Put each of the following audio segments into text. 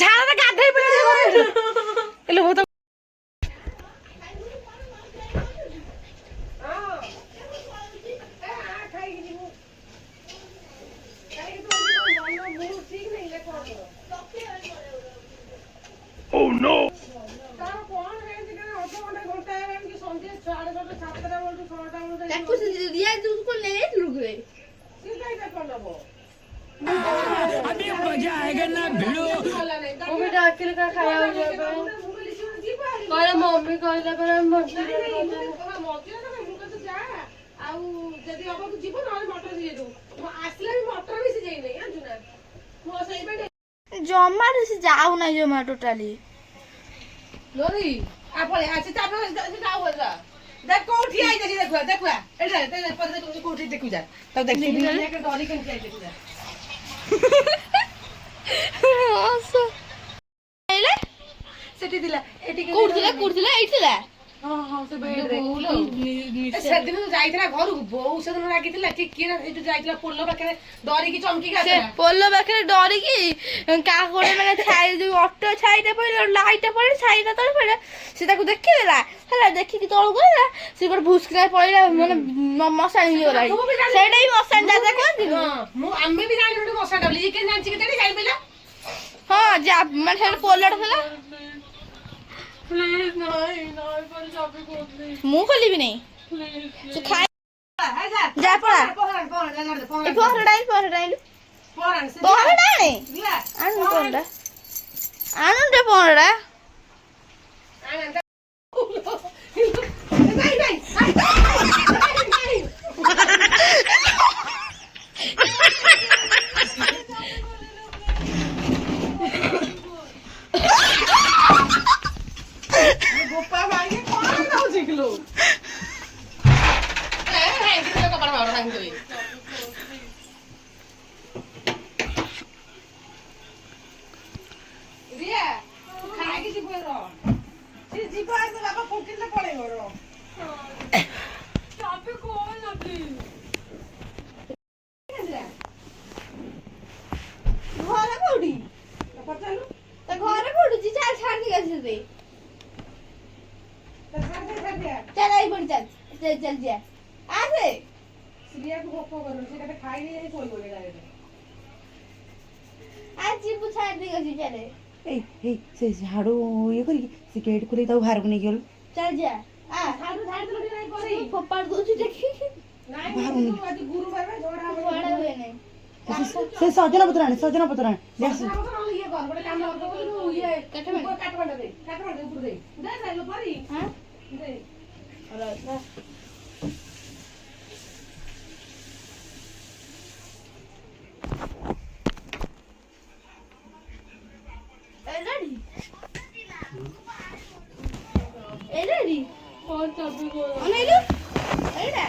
ଝାଳରେ ଗାଧେଇ ପଡିଲେ ବହୁତ Oh no! अभी मजा आएगा ना भिड़ो मम्मी कहला ଜମାରୁ ସେ ଯାଉନାହିଁ ଜମା ଟୋଟାଲି କୋଉଠି ଆଇଛି ଦେଖୁଆ ଦେଖୁଆ ଏଠି କୋଉଠି ଦେଖୁଛା ତାକୁ ସେଠି ଥିଲା ଏଠି କୋଉଠି ଥିଲା ଏଇଠି ଥିଲା ସେଦିନ ଯାଇଥିଲା ଘରକୁ ବୋଉ ସେଦିନ ରାଗିଥିଲା କି କିଏ ଯାଇଥିଲା ପୋଲ ପାଖରେ ଡରିକି ଚମକିକି ଆସିଲା ପୋଲ ପାଖରେ ଡରିକି କାହା ଗୋଟେ ମାନେ ଛାଇ ଯୋଉ ଅଟୋ ଛାଇଟା ପଡିଲା ଲାଇଟଟା ପଡିଲା ଛାଇଟା ତଳେ ପଡିଲା ସେ ତାକୁ ଦେଖିଦେଲା ହେଲା ଦେଖିକି ତଳକୁ ଗଲା ସେ ଗୋଟେ ଭୁସ୍କିନା ପଳେଇଲା ମାନେ ମଶାଣି ହେଇଗଲା ସେଇଟା ହିଁ ମଶାଣି ଦାଦା କହନ୍ତି ଆମେ ବି ଜାଣିନୁ ମଶାଣି ବୋଲି କିଏ ଜାଣିଛି କେତେ ଜାଣିପାରିଲା ହଁ ମାନେ ସେଇଟା ପୋଲଟା ଥିଲା ମୁଁ ଖୋଲିବି ନାଇଁ ତୁ ଖାଇ ଯା ପଳା ପହରଟା ଗୋପା ଭାଇ କଣ ନଉଛି କିଲୋ କପାଳ ମାର ଭାଙ୍ଗି ରିଆ ଖାଇକି ଯିବ ସେ ଯିବ ଆସ ବାପା ଫୁକିଲେ ପଳେଇବ ଘରେ କୋଉଠି ତା ଘରେ କୋଉଠି ଚାଲ ଛାଡିକି ଆସିବେ चल आई बड़ी चल चल चल जा आसे सिरिया को भोक करू से कते खाई नहीं सोई बोले डायरेक्ट आज जीबू छाड़ दी गसी चले ए से झाड़ू ये करी से गेट खुले ताऊ बाहर को नहीं गेल चल जा आ झाड़ू झाड़ दे नहीं पड़ी फोपाड़ दो छी देखी नहीं आज गुरुवार में झोड़ा हुए नहीं से सजना पुत्राने देख ये कर बड़े काम कर दो ये काट दे ऊपर दे दे लो परी हां दे अरे रेडी और चाबी को अनेलो एडा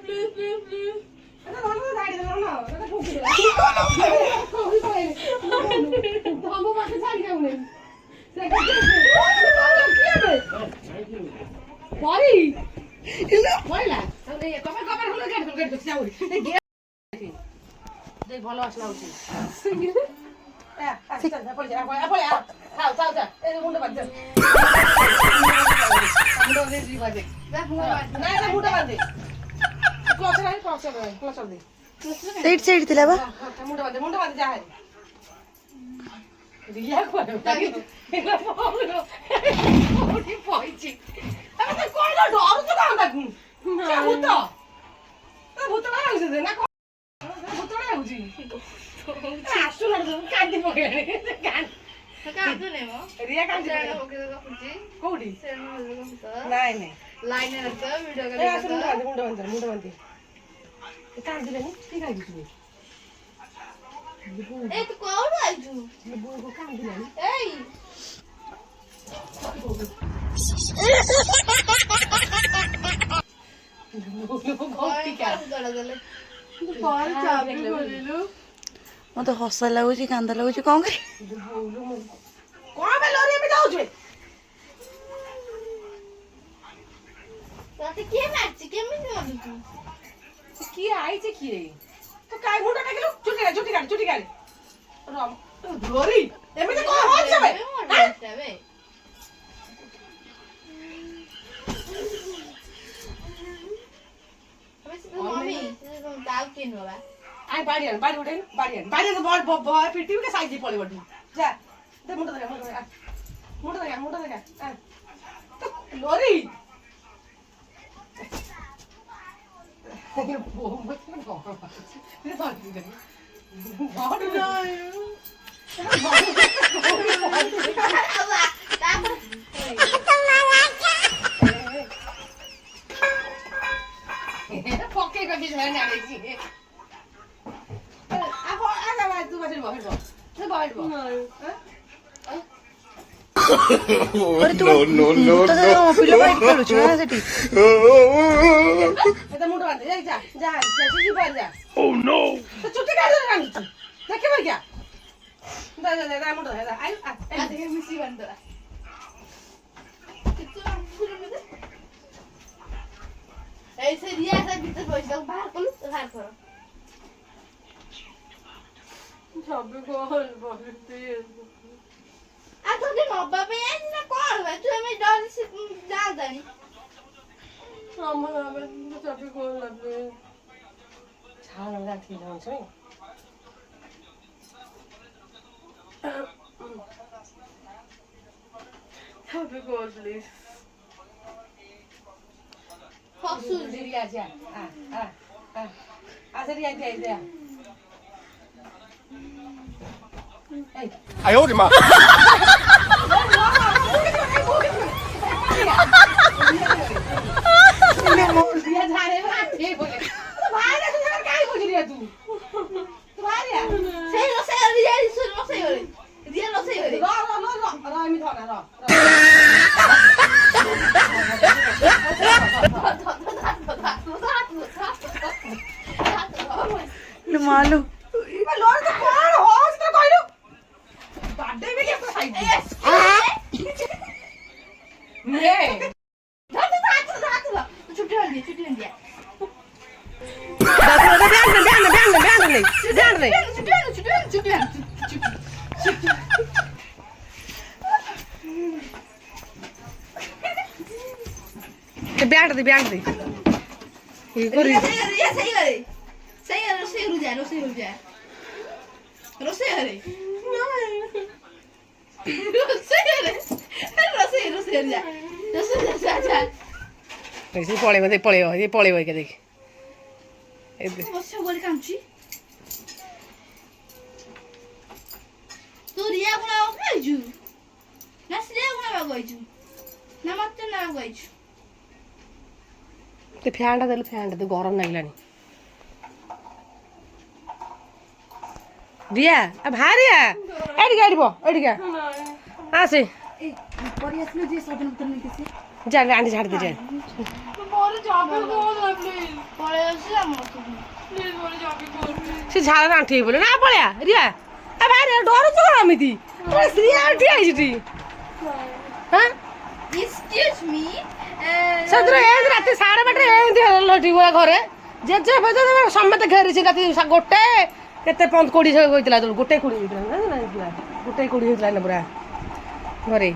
प्लीज अरे वाला गाड़ी दे ना अरे ठोक दे कोई कोई हमको बात छाड़ी के उन्हें से क्या बे भाई बोला तो ये कबर हलो गेट जाऊ देख ভালো আসলা উচিত चल पड़ जा पड़ आओ ए मुंडा बांध दे मुंडा दे जी बांध दे नहीं ना मुंडा बांध दे क्लच दे साइड थिला बा मुंडा बांध जा है रिया को एला बोलो ओटी पइची अबे तो कोई ना डर तो काम दाकू क्या भूत तो भूत ना आउछ दे ना भूत ना आउछ आसु ना कांदी पकेले कांदो ने मो रिया कांदी सेना होके गपुची कोडी सेना होके गपुता नहीं लाइन में रखता वीडियो ए आसु मुंडा बांध कांदी लेनी ठीक है तू ए तू कोड आइजू बुआ को कांदी लेनी एई कौन चाबी बोलिलु मते हस लागुची कांदा लागुची कोन करी कौन बे लोरी में जाऊ छे तते के मारछि केमिति मारछु କିଏ ଆଇଛି କିଏ ତୁ କାଇ ମୁଣ୍ଡ ଟେକିଲୁ ଚୁଟି କାଢି ରମ ଧରି ଏମିତି କଣ ହଉଛି ବେ ଆଇ ବାଡି ଉଠେଇ ବାଡି ପିଟି କେ ସାଇଜି ପଳେଇବ ଯା ଦେ ମୁଣ୍ଡ ଦେଖା ଲୋରି ପକେଇ କରି ଆଣିଛି ତୁ ବସିବ ପିଲା ବାଇଟ୍ ଖେଳୁଛୁ ନା ସେଠି ମୁଣ୍ଡ ବାନ୍ଧେ ଯା ଚୁଟି କାଢି ଆଣିଛୁ ଦେଖିବ କିଆ ମୁଣ୍ଡ ମିଶି ବାନ୍ଧବା এই সে রিয়া সে ভিতর বসে বাহার করলু বাহার করো সবে কল বলতে আর তোকে নব্বা পে আইস না করবে তুই আমি ডর যা জানি আমার আবার সবে কল লাগবে ছাড় না ঠিক আছে সবে কল প্লিজ ফসুল Ria aja. Asa Ria dia.哎呦我的妈！ Dia jare mati boleh. Mana tu jangan kai boleh dia tu. Tu Maria. সেই রসে রিয়া সুর রসে হরে রিয়া রসে হরে Ro mi thona ro. Malu Lor tu kar house tu koilu. Bade me ke side. Ne. ছুটি হল দিয়ে ছুটি হল দিয়ে ছুটি হল ব্যান্ড দে রিয়া সেই হরে সেই রসে রুজা রসে রুজা রসে হরে রসে রুজা রসে রুজা ऐसे पड़े के देख বসে বলি কামছি তো রিয়া গুনা গাইছু না শ্রেয়া গুনা গাইছু না মতে না গাইছু ते फैंड दे गरम लागलानी रिया अब हारिया एडी गाडीबो एडी गा आसे ए परि आसलो जे सदन उतर नहीं कैसे जा आंटी झाड़ दे जा মোরে যাবে কোন প্লিজ পরে আসি আমার প্লিজ মোরে যাবে কোন से झाड़ आंटी बोले ना पळ्या रिया अब हारिया डर तो आमिती तो श्री आंटी आइजी हां এক্সকিউজ মি सदर एंद राती 12:30 एंद लटी गोला घरे जे बजे समते घेरी छि राती गोटे केते 20 होइतला तो गोटे 20 होइतला ना गोटे 20 होइतला ना पूरा घरे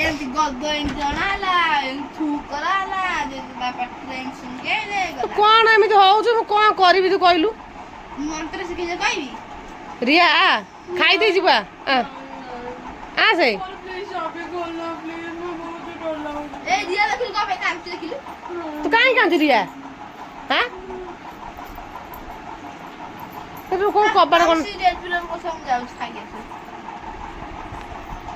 এন্ড গদ ইন্টারনালা থু করালা যে বাপা ট্রেন সঙ্গে রে গলা कोन एमिति होउछु मु कोन करबी तू कहलु মন্ত্র শিখে যে কইবি रिया खाई दे जिबा आ से এই দিয়া দেখিল কবে কামতে দেখিল तू काई कांदी रिया हां तू कोन कबर कोन সিরিয়াল ফিল্ম কো সমঝাও খাই গেছে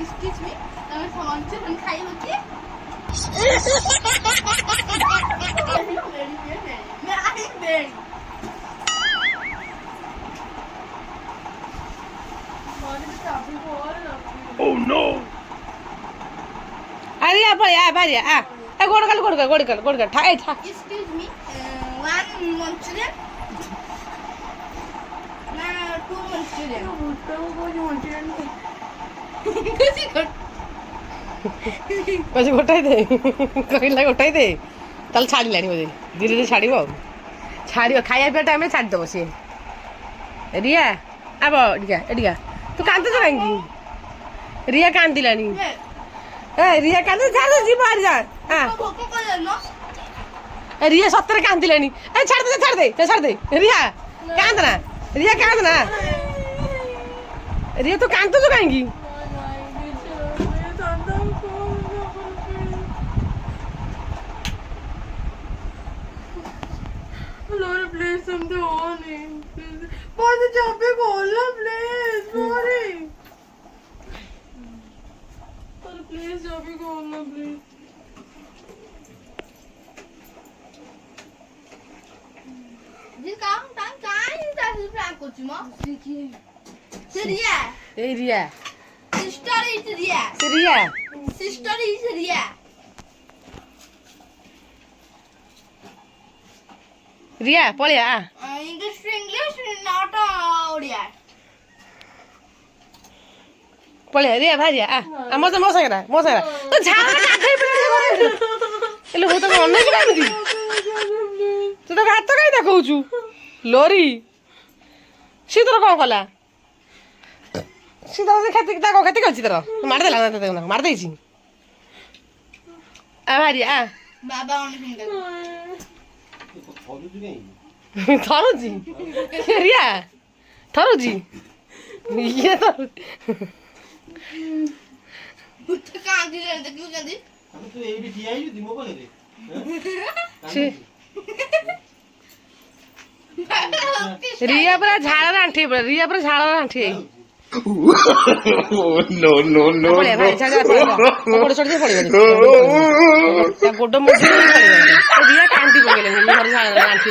এক্সকিউজ মি তুমি সমঝছো কোন খাই হচ্ছে मैं आई बेरी Oh no! अरे आ भाई आ गोड़ कर ठाई ठा Excuse me, one Manchurian? No, two Manchurian. बस गोटाई दे कहला गोटाई दे ताल छाड़ी लानी बोले धीरे धीरे छाड़ीबो ଛାଡ଼ିବ ଖାଇବା ପିଇବା ଟାଇମ୍ରେ ଛାଡ଼ିଦେବ ସିଏ ରିଆ ଆବ ଏଠିକା ତୁ କାନ୍ଦୁଛୁ କାହିଁକି ରିଆ କାନ୍ଦିଲାଣି ରିଆ କାନ୍ଦୁ ଛାଡ଼ ଯିବ ଆରି ଯା ରିଆ ସତରେ କାନ୍ଦିଲାଣି ଛାଡ଼ିଦେ ରିଆ କାନ୍ଦନା ରିଆ ତୁ କାନ୍ଦୁଛୁ କାହିଁକି Lord, please, something on him. Please, jump call, please. Sorry. Please, jump call, please. This काम टाइम काहे तासी प्लान करछु म सिरिया ए रिया सिस्टर इज रिया ରିଆ ପଳିଆ इंग्लिश नॉट ओडिया ପଳିଆ ରିଆ ଭାରିଆ ମୋ ସାଙ୍ଗରେ ତୁ ଝାଳ ଗାଧେଇ ପିଲା ହେଲେ ମୁଁ ତତେ ଅନେଇକି କେମିତି ତୁ ତ ହାତ କାହିଁ ଦେଖଉଛୁ ଲୋରି ସିଏ ତୋର କ'ଣ କଲା ସିଏ ତୋର କ୍ଷତି କରିଛି ତୋର ମାରିଦେଲା ମାରିଦେଇଛି ଭାରିଆ बाबा ओन फिंगर ଥରୁଛି ରିଆ ଥରୁଛି ଇଏ तो काम की रहते क्यों जल्दी तू एडी ठिया आइयो दिमो कोले रे ରିଆ ପୁରା ଝାଳରେ ଆଣ୍ଠି ପଳେଇବା ଭାଇ ଗୋଡ଼ ଚଢ଼ି ପଳେଇବ ଗୋଡ଼ ମୁଠି ରିଆ କାନ୍ଦି ପକେଇଲେନି ଘର ଝାଳରେ ଆଣ୍ଠି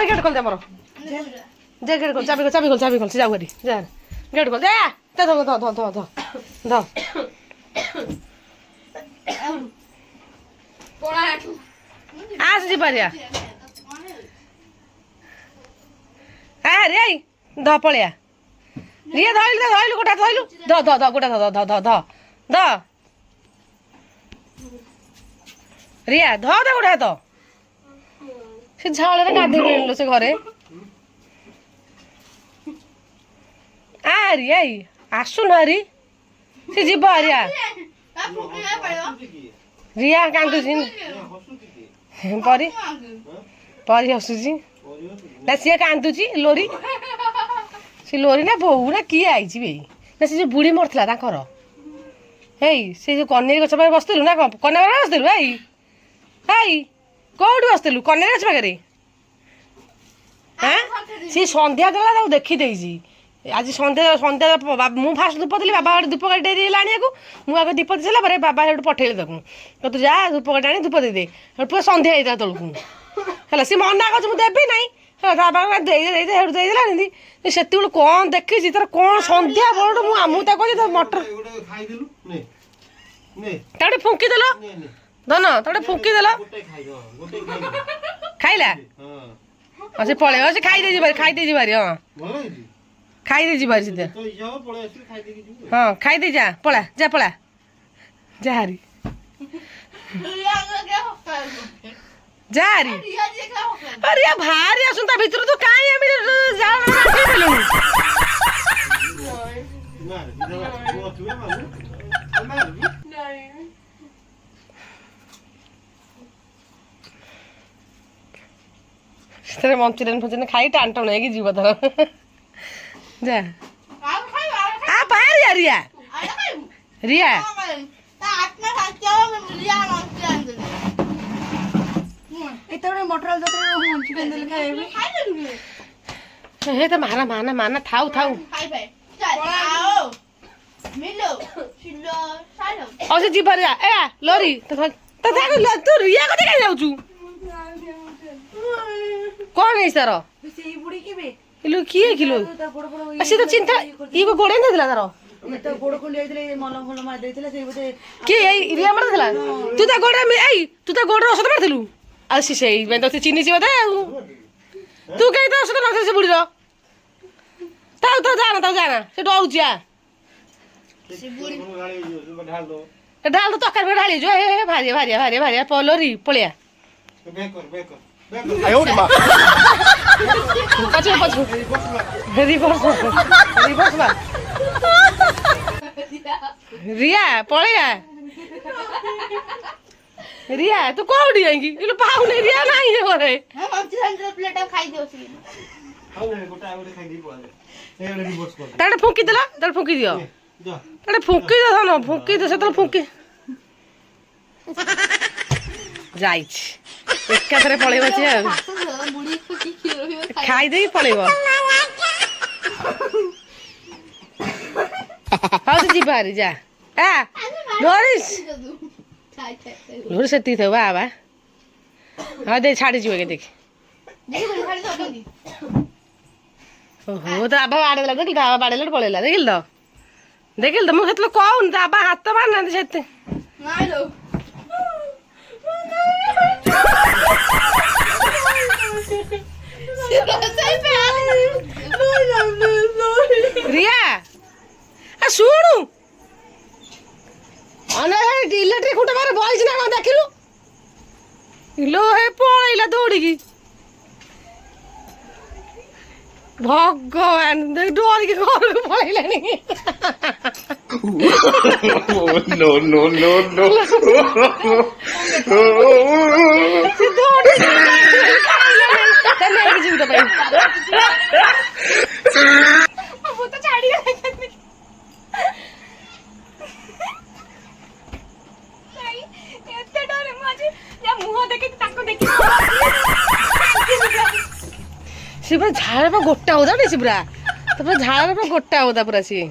ଗେଟ୍ ଖୋଲ ଆମର ଗେଟ୍ ଖୋଲ ଚାବି ଖୋଲ ସେ ଯାଉ ଘରି ଗେଟ୍ ଖୋଲ ଧ ଆସ ଯିପାରିଆ ରେ ଧ ପଳେଆ ରିଆ ଧଇଲୁ ଗୋଟା ଧଇଲୁ ଗୋଟା ଧ ରିଆ ଧ ଗୋଟା ହାତ ସେ ଝାଳରେ ଗାଧେଇ ପଡ଼ିଲୁ ସେ ଘରେ ରିଆ ଆସୁନ ହାରି ସେ ଯିବ ରିଆ ରିଆ କାନ୍ଦୁଛି ପରି ହସୁଛି ନା ସିଏ କାନ୍ଦୁଛି ଲୋରି ସେ ଲୋରି ନା ବୋଉ ନା କିଏ ଆଇଛି ବେ ନା ସେ ଯୋଉ ବୁଢ଼ୀ ମରିଥିଲା ତାଙ୍କର ହେଇ ସେ ଯୋଉ କନେରୀ ଗଛ ପାଖରେ ବସିଥିଲୁ ନା କ'ଣ କନେରୀ ପାଖରେ ବସିଥିଲୁ କୋଉଠି ବସିଥିଲୁ କନେରୀ ଗଛ ପାଖରେ ସିଏ ସନ୍ଧ୍ୟା ଦେଲା ତାକୁ ଦେଖିଦେଇଛି ଆଜି ସନ୍ଧ୍ୟା ମୁଁ ଫାଷ୍ଟ ଧୂପ ଦେଲି ବାବା ଗୋଟେ ଧୂପ କାଠି ଦେଇଦେଲା ଆଣିବାକୁ ମୁଁ ଆଗ ଦୀପ ଦେଇ ସାରିଲା ପରେ ବାବା ସେଠୁ ପଠେଇଲେ ତାକୁ ତୁ ଯା ଧୂପ କାଠି ଆଣି ଧୂପ ଦେଇଦେ ସେଠୁ ପୁରା ସନ୍ଧ୍ୟା ହେଇଥିଲା ତଳକୁ ହେଲା ସିଏ ମନା କରୁଛି ମୁଁ ଦେବି ନାହିଁ ହେଲା ତା ବାବା ଦେଇଦେ ସେଠୁ ଦେଇଦେଲା ଏମିତି ସେତେବେଳେ କ'ଣ ଦେଖିଛି ତାର କ'ଣ ସନ୍ଧ୍ୟା ବେଳଠୁ ମୁଁ ତାକୁ କହୁଛି ମଟର ତାକୁ ଫୁଙ୍କି ଦେଲ ଧନ ତାକୁ ଫୁଙ୍କିଦେଲ ଖାଇଲା ସେ ପଳେଇବ ସେ ଖାଇଦେଇ ଯିବାରି ହଁ ଖାଇଦେଇ ଯିବାରି ସିଧା ହଁ ଖାଇଦେଇ ଯା ପଳା ଯା ହାରି ଯାହାରି ଆରେ ଭାରି ଆସନ୍ତା ଭିତରୁ ତୁ କାହିଁ ଏମିତି ସେଥିରେ ମଞ୍ଚୁରିଆନ ଖାଇ ଟାଣ୍ଟଣ ହେଇକି ଯିବ ଧର ଯା ବାହାରିଆ ରିଆ ମାନା ଥାଉ ସେ ଯିବ ରିଆ ଲୋରି ତୁ ରିଆ କଥା କାହିଁ ଯାଉଛୁ କ'ଣ ହେଇଛି ତାର କିଏ କିଲୋ ସେ ତ ଚିନ୍ତା ଇଏ ଗୋଡେଇ ଦେଇଥିଲା ତାର କିଏ ରିଆ ମାରିଥିଲା ତୁ ତା ଗୋଡରେ ଔଷଧ ମାରିଥିଲୁ ଆଉ ସେ ସେଇପାଇଁ ତ ଚିହ୍ନିଛି ବୋଧେ ଆଉ ତୁ କାହିଁ ତ ଔଷଧ ମାରିଥିଲୁ ସେ ବୁଢୀର ତାଉ ଜାନା ସେ ଡରୁଛି ढाल दो ढाल तो तकर में ढाली जो ए भारी भारी भारी भारी पोलोरी पळ्या बैक कर पछो पछो रिवर्स रिवर्स मार रिया पळ्या रिया तू कोडी आंगी इलो पाहुणे रिया नाही हे रे हम आमची संजय प्लेट खाई देऊ गोटा गोटे खाई दी पळा ए रिवर्स कर ताडे फुंकी देला ताडे फुंकी दियो जा ताडे फुंकी दे न फुंकी दे सेतल फुंकी जाइछ एकाथरे पळेब छी बुढ़ी की खीर खाई देई पळेब हाउ जी बारी जा आ नोरिस नोरिस सेती थे बाबा हां दे छाड़ी जीवे के देख ओहो तो आबा बाड़ेला देखिल आबा बाड़ेला पळेला देखिल तो मु हेतलो कोन तो आबा हाथ तो मारना सेते मारो रिया आ सुनु अने इलेक्ट्रिक खुंटा मारे बॉयज ना कोन देखिलु इलो हे पळेला दौड़ी की भगवान देख डोर के घर को पळेला नहीं no, no, no, no. से दौड़ी तने एक जीव तो भाई अब तो छाड़ी नहीं एते डरे माजे या मुंह देखे ताको देखि सिब्रा झाड़ा पर गोटा होदा नहीं सिब्रा तो झाड़ा पर गोटा होदा पूरा सी